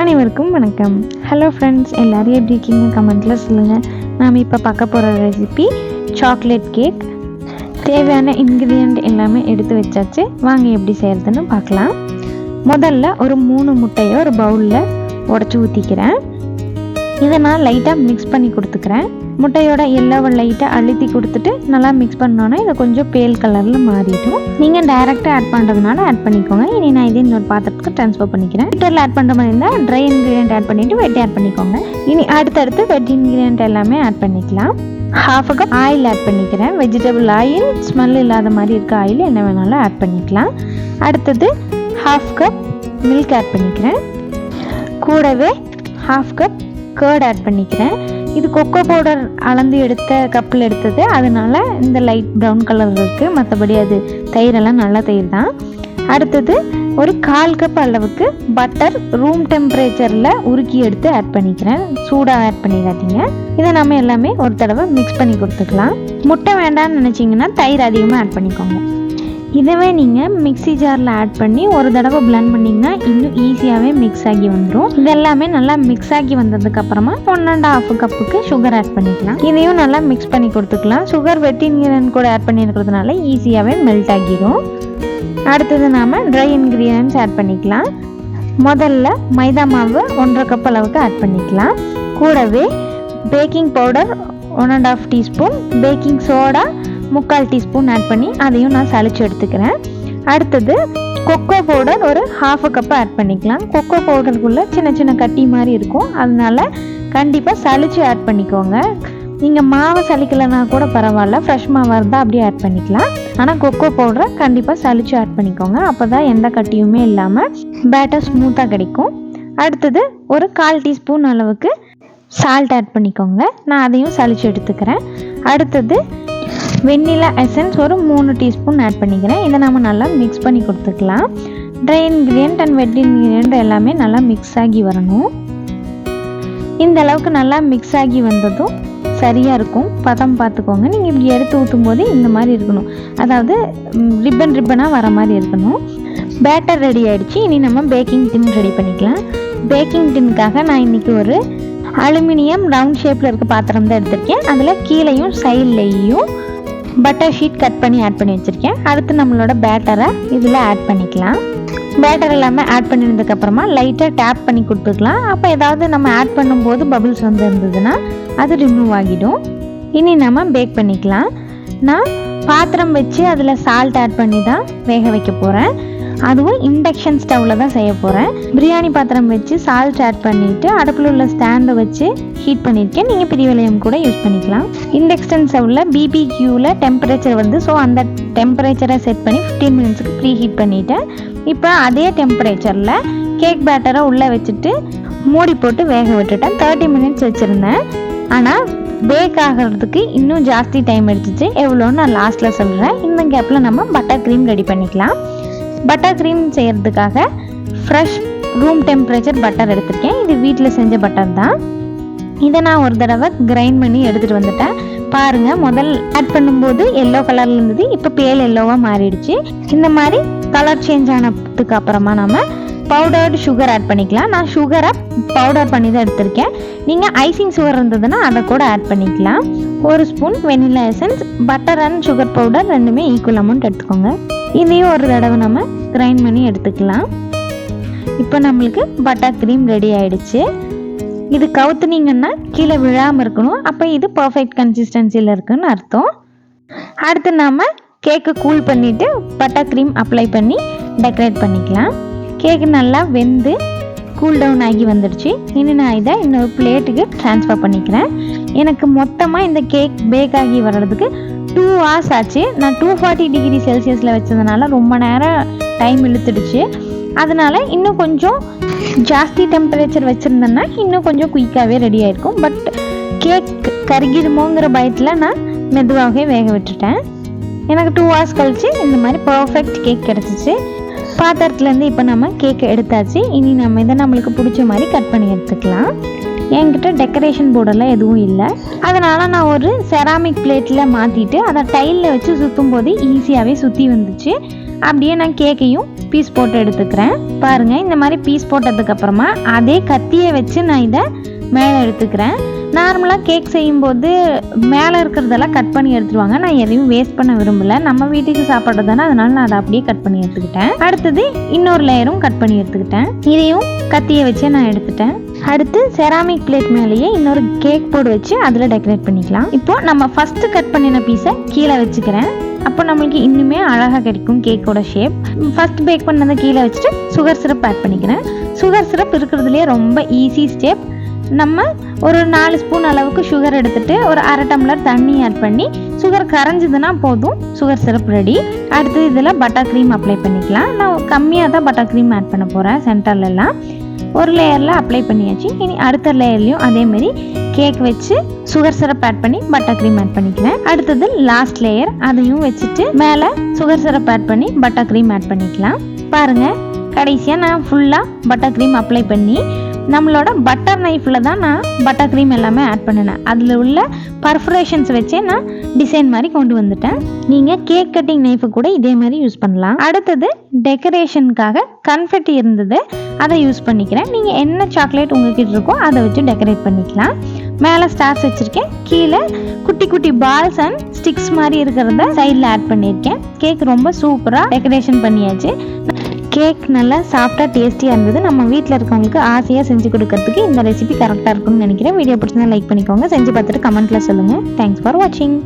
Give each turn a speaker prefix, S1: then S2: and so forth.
S1: அனைவருக்கும் வணக்கம். Hello friends, எல்லோரும் எப்படி இருக்கீங்க? கமெண்ட்டில் சொல்லுங்கள். நாம் இப்போ பார்க்க போகிற ரெசிபி சாக்லேட் கேக். தேவையான இன்க்ரீடியண்ட் எல்லாமே எடுத்து வச்சாச்சு. வாங்க எப்படி செய்கிறதுன்னு பார்க்கலாம். முதல்ல ஒரு 3 முட்டையை ஒரு பவுலில் உடச்சி ஊற்றிக்கிறேன். இதை நான் லைட்டாக மிக்ஸ் பண்ணி கொடுத்துக்கிறேன். முட்டையோட எல்லோவை லைட்டாக அழுத்தி கொடுத்துட்டு நல்லா மிக்ஸ் பண்ணோன்னா இதை கொஞ்சம் பேல் கலரில் மாறிடும். நீங்கள் டைரெக்டாக ஆட் பண்ணுறதுனால ஆட் பண்ணிக்கோங்க. இனி நான் இதே இன்னொரு பாத்திரத்துக்கு ட்ரான்ஸ்ஃபர் பண்ணிக்கிறேன். ஹீட்டரில் ஆட் பண்ணுற மாதிரி இருந்தால் ட்ரை இன்க்ரீடியன்ட் ஆட் பண்ணிவிட்டு வெட்டி ஆட் பண்ணிக்கோங்க. இனி அடுத்தடுத்து வெட் இன்க்ரீடியன்ட் எல்லாமே ஆட் பண்ணிக்கலாம். 1/2 கப் ஆயில் ஆட் பண்ணிக்கிறேன். வெஜிடபிள் ஆயில், ஸ்மெல் இல்லாத மாதிரி இருக்க ஆயில் என்ன வேணாலும் ஆட் பண்ணிக்கலாம். அடுத்தது 1/2 கப் மில்க் ஆட் பண்ணிக்கிறேன். கூடவே 1/2 கப் கர்ட் ஆட் பண்ணிக்கிறேன். இது கொக்கோ பவுடர் அளந்து எடுத்த கப்பில் எடுத்தது, அதனால இந்த லைட் ப்ரௌன் கலர் இருக்குது. மற்றபடி அது தயிரெல்லாம் நல்ல தயிர் தான். அடுத்தது ஒரு 1/4 கப் அளவுக்கு பட்டர் ரூம் டெம்பரேச்சரில் உருக்கி எடுத்து ஆட் பண்ணிக்கிறேன். சூடாக ஆட் பண்ணிடாதீங்க. இதை நம்ம எல்லாமே ஒரு தடவை மிக்ஸ் பண்ணி கொடுத்துக்கலாம். முட்டை வேண்டாம்னு நினச்சிங்கன்னா தயிர் அதிகமாக ஆட் பண்ணிக்கோங்க. இதுவே நீங்கள் மிக்ஸி ஜாரில் ஆட் பண்ணி ஒரு தடவை பிளெண்ட் பண்ணிங்கன்னா இன்னும் ஈஸியாகவே மிக்ஸ் ஆகி வந்துடும். இதெல்லாமே நல்லா மிக்ஸ் ஆகி வந்ததுக்கப்புறமா 1.5 கப்புக்கு சுகர் ஆட் பண்ணிக்கலாம். இதையும் நல்லா மிக்ஸ் பண்ணி கொடுத்துக்கலாம். சுகர் வெட் இன்க்ரீடியன்ட் கூட ஆட் பண்ணியிருக்கிறதுனால ஈஸியாகவே மெல்ட் ஆகிடும். அடுத்தது நாம் ட்ரை இன்க்ரீடியன்ட்ஸ் ஆட் பண்ணிக்கலாம். முதல்ல மைதா மாவு 1.5 கப் அளவுக்கு ஆட் பண்ணிக்கலாம். கூடவே baking powder 1.5 teaspoon, baking soda 3/4 teaspoon add பண்ணி அதையும் நான் சளிச்சு எடுத்துக்கிறேன். அடுத்தது கொக்கோ பவுடர் ஒரு 1/2 கப் ஆட் பண்ணிக்கலாம். கொக்கோ பவுடருக்குள்ளே சின்ன சின்ன கட்டி மாதிரி இருக்கும், அதனால கண்டிப்பாக சளிச்சு ஆட் பண்ணிக்கோங்க. நீங்கள் மாவை சளிக்கலைன்னா கூட பரவாயில்ல, ஃப்ரெஷ் மாவாக இருந்தால் அப்படியே ஆட் பண்ணிக்கலாம். ஆனால் கொக்கோ பவுடரை கண்டிப்பாக சளிச்சு ஆட் பண்ணிக்கோங்க. அப்போ தான் எந்த கட்டியுமே இல்லாமல் பேட்டர் ஸ்மூத்தாக கிடைக்கும். அடுத்தது ஒரு 1/4 டீஸ்பூன் அளவுக்கு சால்ட் ஆட் பண்ணிக்கோங்க. நான் அதையும் சளிச்சு எடுத்துக்கிறேன். அடுத்தது வெண்ணிலா எசன்ஸ் ஒரு 3 டீஸ்பூன் ஆட் பண்ணிக்கிறேன். இதை நம்ம நல்லா மிக்ஸ் பண்ணி கொடுத்துக்கலாம். Try ingredient and wet ingredient எல்லாமே நல்லா மிக்ஸ் ஆகி வரணும். இந்த அளவுக்கு நல்லா மிக்ஸ் ஆகி வந்ததும் சரியாக இருக்கும். பதம் பார்த்துக்கோங்க. நீங்கள் இப்படி எடுத்து ஊற்றும் போது இந்த மாதிரி இருக்கணும், அதாவது ரிப்பனாக வர மாதிரி இருக்கணும். பேட்டர் ரெடி ஆகிடுச்சு. இனி நம்ம பேக்கிங் டின் ரெடி பண்ணிக்கலாம். பேக்கிங் டின்னுக்காக நான் இன்றைக்கி ஒரு அலுமினியம் ரவுண்ட் ஷேப்பில் இருக்க பாத்திரம் தான் எடுத்திருக்கேன். அதில் கீழேயும் சைட்லேயும் பட்டர் ஷீட் கட் பண்ணி ஆட் பண்ணி வச்சுருக்கேன். அடுத்து நம்மளோட பேட்டரை இதில் ஆட் பண்ணிக்கலாம். பேட்டர் எல்லாமே ஆட் பண்ணினதுக்கப்புறமா லைட்டாக டேப் பண்ணி கொடுத்துக்கலாம். அப்போ ஏதாவது நம்ம ஆட் பண்ணும்போது பபிள்ஸ் வந்து இருந்ததுன்னா அது ரிமூவ் ஆகிடும். இனி நம்ம பேக் பண்ணிக்கலாம். நான் பாத்திரம் வச்சு அதில் சால்ட் ஆட் பண்ணி தான் வேக வைக்க போகிறேன். அதுவும் இண்டக்ஷன் ஸ்டவ்வில் தான் செய்ய போகிறேன். பிரியாணி பாத்திரம் வச்சு சால்ட் ஆட் பண்ணிவிட்டு அடுப்பில் உள்ள ஸ்டாண்டை வச்சு ஹீட் பண்ணியிருக்கேன். நீங்கள் பெரிய விலையம் கூட யூஸ் பண்ணிக்கலாம். இண்டக்ஷன் ஸ்டவ்வில் பிபிக்யூவில் டெம்பரேச்சர் வந்து, ஸோ அந்த டெம்பரேச்சரை செட் பண்ணி 15 மினிட்ஸுக்கு ப்ரீ ஹீட் பண்ணிவிட்டேன். இப்போ அதே டெம்பரேச்சரில் கேக் பேட்டரை உள்ளே வச்சுட்டு மூடி போட்டு வேக விட்டுட்டேன். 30 மினிட்ஸ் வச்சுருந்தேன். ஆனால் பேக் ஆகிறதுக்கு இன்னும் ஜாஸ்தி டைம் எடுத்துச்சு. எவ்வளோன்னு நான் லாஸ்ட்டில் சொல்கிறேன். இந்த கேப்பில் நம்ம பட்டர் க்ரீம் ரெடி பண்ணிக்கலாம். பட்டர் க்ரீம் செய்கிறதுக்காக ஃப்ரெஷ் ரூம் டெம்பரேச்சர் பட்டர் எடுத்திருக்கேன். இது வீட்டில் செஞ்ச பட்டர் தான். இதை நான் ஒரு தடவை கிரைண்ட் பண்ணி எடுத்துகிட்டு வந்துட்டேன். பாருங்கள், முதல் ஆட் பண்ணும்போது எல்லோ கலரில் இருந்தது, இப்போ பேல் எல்லோவாக மாறிடுச்சு. இந்த மாதிரி கலர் சேஞ்ச் ஆனதுக்கு அப்புறமா நம்ம பவுடர்டு சுகர் ஆட் பண்ணிக்கலாம். நான் சுகரை பவுடர் பண்ணி தான் எடுத்திருக்கேன். நீங்கள் ஐசிங் சுகர் இருந்ததுன்னா அதை கூட ஆட் பண்ணிக்கலாம். 1 spoon vanilla essence, butter and sugar powder ரெண்டுமே ஈக்குவல் அமௌண்ட் எடுத்துக்கோங்க. இதையும் ஒரு தடவை நம்ம கிரைண்ட் பண்ணி எடுத்துக்கலாம். இப்போ நம்மளுக்கு பட்டர் க்ரீம் ரெடி ஆகிடுச்சு. இது கவுத்துனீங்கன்னா கீழே விழாமல் இருக்கணும். அப்போ இது பர்ஃபெக்ட் கன்சிஸ்டன்சியில் இருக்குன்னு அர்த்தம். அடுத்து நம்ம கேக்கு கூல் பண்ணிவிட்டு பட்டர் க்ரீம் அப்ளை பண்ணி டெக்கரேட் பண்ணிக்கலாம். கேக்கு நல்லா வெந்து கூல் டவுன் ஆகி வந்துடுச்சு. இனி நான் இதை இன்னொரு பிளேட்டுக்கு ட்ரான்ஸ்ஃபர் பண்ணிக்கிறேன். எனக்கு மொத்தமாக இந்த கேக் பேக் ஆகி வர்றதுக்கு 2 hours ஆச்சு. நான் 240 டிகிரி செல்சியஸில் வச்சதுனால ரொம்ப நேரம் டைம் இழுத்துடுச்சு. அதனால் இன்னும் கொஞ்சம் ஜாஸ்தி டெம்பரேச்சர் வச்சுருந்தேன்னா இன்னும் கொஞ்சம் குயிக்காகவே ரெடி ஆகிருக்கும். பட் கேக் கருகிடுமோங்கிற பயத்தில் நான் மெதுவாகவே வேக விட்டுட்டேன். எனக்கு 2 hours கழிச்சு இந்த மாதிரி பர்ஃபெக்ட் கேக் கிடச்சிச்சு. பாத்திரத்துலேருந்து இப்போ நம்ம கேக்கை எடுத்தாச்சு. இனி நம்ம இதை நம்மளுக்கு பிடிச்ச மாதிரி கட் பண்ணி எடுத்துக்கலாம். என்கிட்ட டெக்கரேஷன் போர்டெல்லாம் எதுவும் இல்லை, அதனால் நான் ஒரு செராமிக் பிளேட்டில் மாற்றிட்டு அதை டைலில் வச்சு சுற்றும் போது ஈஸியாகவே சுற்றி வந்துச்சு. அப்படியே நான் கேக்கையும் பீஸ் போட்டு எடுத்துக்கிறேன். பாருங்கள், இந்த மாதிரி பீஸ் போட்டதுக்கப்புறமா அதே கத்தியை வச்சு நான் இதை மேலே எடுத்துக்கிறேன். நார்மலாக கேக் செய்யும்போது மேலே இருக்கிறதெல்லாம் கட் பண்ணி எடுத்துருவாங்க. நான் எதையும் வேஸ்ட் பண்ண விரும்பலை, நம்ம வீட்டுக்கு சாப்பிட்றது தானே, அதனால நான் அதை அப்படியே கட் பண்ணி எடுத்துக்கிட்டேன். அடுத்தது இன்னொரு லேயரும் கட் பண்ணி எடுத்துக்கிட்டேன். இதையும் கத்தியை வச்சே நான் எடுத்துட்டேன். அடுத்து செராமிக் பிளேட் மேலேயே இன்னொரு கேக் போர்டு வச்சு அதில் டெக்கரேட் பண்ணிக்கலாம். இப்போ நம்ம ஃபஸ்ட்டு கட் பண்ணின பீஸை கீழே வச்சுக்கிறேன். அப்போ நம்மளுக்கு இன்னுமே அழகாக கிடைக்கும் கேக்கோட ஷேப். ஃபஸ்ட் பேக் பண்ணதை கீழே வச்சுட்டு சுகர் சிரப் ஆட் பண்ணிக்கிறேன். சுகர் சிரப் இருக்கிறதுலே ரொம்ப ஈஸி ஸ்டெப். நம்ம ஒரு 4 ஸ்பூன் அளவுக்கு சுகர் எடுத்துகிட்டு ஒரு அரை டம்ளர் தண்ணி ஆட் பண்ணி சுகர் கரைஞ்சதுன்னா போதும், சுகர் சிரப் ரெடி. அடுத்து இதில் பட்டர் க்ரீம் அப்ளை பண்ணிக்கலாம். நான் கம்மியாக தான் பட்டர் க்ரீம் ஆட் பண்ண போகிறேன். சென்டர்லலாம் ஒரு லேயரில் அப்ளை பண்ணியாச்சு. இனி அடுத்த லேயர்லையும் அதேமாரி கேக் வச்சு சுகர் சிரப் ஆட் பண்ணி பட்டர் க்ரீம் ஆட் பண்ணிக்கிறேன். அடுத்தது லாஸ்ட் லேயர், அதையும் வச்சுட்டு மேலே சுகர் சிரப் ஆட் பண்ணி பட்டர் க்ரீம் ஆட் பண்ணிக்கலாம். பாருங்கள், கடைசியாக நான் ஃபுல்லாக பட்டர் க்ரீம் அப்ளை பண்ணி நம்மளோட பட்டர் நைஃப்பில் தான் நான் பட்டர் க்ரீம் எல்லாமே ஆட் பண்ணினேன். அதில் உள்ள பர்ஃபரேஷன்ஸ் வச்சே நான் டிசைன் மாதிரி கொண்டு வந்துட்டேன். நீங்கள் கேக் கட்டிங் நைஃபு கூட இதே மாதிரி யூஸ் பண்ணலாம். அடுத்தது டெக்கரேஷனுக்காக கன்ஃபெட்டி இருந்தது, அதை யூஸ் பண்ணிக்கிறேன். நீங்கள் என்ன சாக்லேட் உங்ககிட்ட இருக்கோ அதை வச்சு டெக்கரேட் பண்ணிக்கலாம். மேலே ஸ்டார்ஸ் வச்சுருக்கேன், கீழே குட்டி குட்டி பால்ஸ் அண்ட் ஸ்டிக்ஸ் மாதிரி இருக்கிறத சைடில் ஆட் பண்ணியிருக்கேன். கேக் ரொம்ப சூப்பராக டெக்கரேஷன் பண்ணியாச்சு. கேக் நல்லா சாஃப்டாக டேஸ்டியாக இருந்தது. நம்ம வீட்டில் இருக்கவங்களுக்கு ஆசையாக செஞ்சு கொடுக்கறதுக்கு இந்த ரெசிபி கரெக்டாக இருக்கும்னு நினைக்கிறேன். வீடியோ பிடிச்சிருந்தா லைக் பண்ணிக்கோங்க, செஞ்சு பார்த்துட்டு கமெண்ட்டில் சொல்லுங்கள். தேங்க்ஸ் ஃபார் வாட்சிங்.